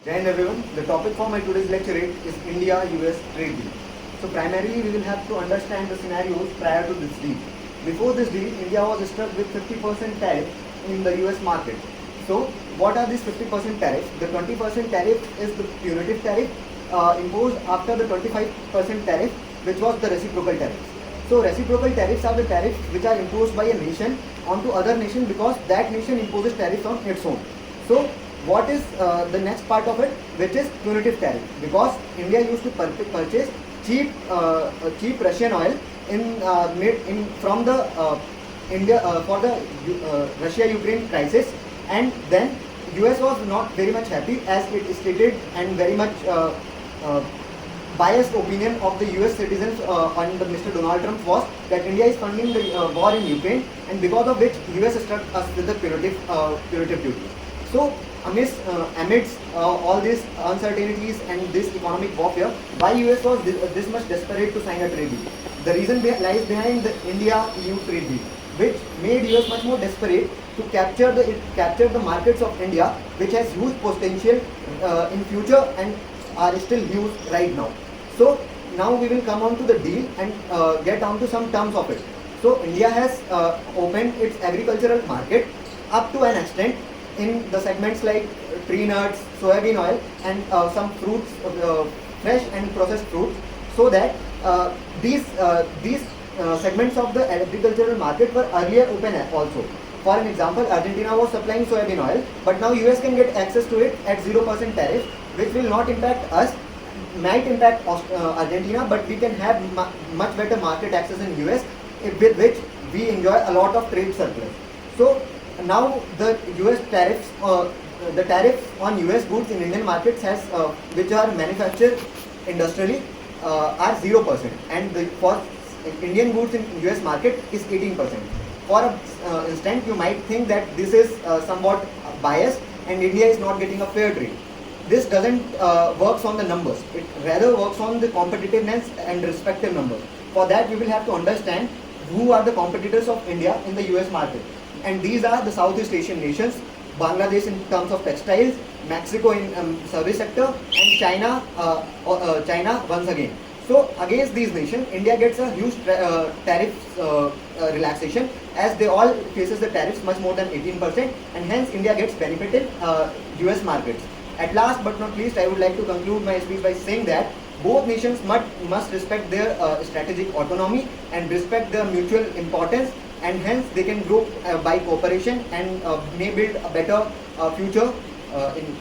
Jai Hind everyone. The topic for my today's lecturette is India-US trade deal. So primarily we will have to understand the scenarios prior to this deal. Before this deal, India was struck with 50% tariff in the US market. So what are these 50% tariffs? The 20% tariff is the punitive tariff imposed after the 25% tariff, which was the reciprocal tariffs. So reciprocal tariffs are the tariffs which are imposed by a nation onto other nation because that nation imposes tariffs on its own. So what is the next part of it, which is punitive tariff, because India used to purchase cheap Russian oil in from the India for the Russia-Ukraine crisis, and then US was not very much happy, as it stated, and very much biased opinion of the US citizens on the Mr. Donald Trump was that India is funding the war in Ukraine, and because of which US struck us with the punitive duty. So amidst all these uncertainties and this economic warfare, why US was this much desperate to sign a trade deal? The reason lies behind the India-EU trade deal, which made US much more desperate to capture the markets of India, which has huge potential in future and are still huge right now. So now we will come on to the deal and get on to some terms of it. So India has opened its agricultural market up to an extent in the segments like tree nuts, soybean oil, and some fruits, fresh and processed fruits, so that these segments of the agricultural market were earlier open also. For an example, Argentina was supplying soybean oil, but now US can get access to it at 0% tariff, which will not impact us, might impact Argentina, but we can have much better market access in US, with which we enjoy a lot of trade surplus. So now the US tariffs, the tariffs on US goods in Indian markets which are manufactured industrially are 0%, and for Indian goods in US market is 18%. For instance, you might think that this is somewhat biased and India is not getting a fair trade. This doesn't works on the numbers. It rather works on the competitiveness and respective numbers. For that, we will have to understand who are the competitors of India in the US market. And these are the Southeast Asian nations: Bangladesh in terms of textiles, Mexico in service sector, and China once again. So against these nations, India gets a huge tariff relaxation, as they all faces the tariffs much more than 18%, and hence India gets benefited US markets. At last but not least, I would like to conclude my speech by saying that both nations must respect their strategic autonomy and respect their mutual importance, and hence they can grow by cooperation and may build a better future in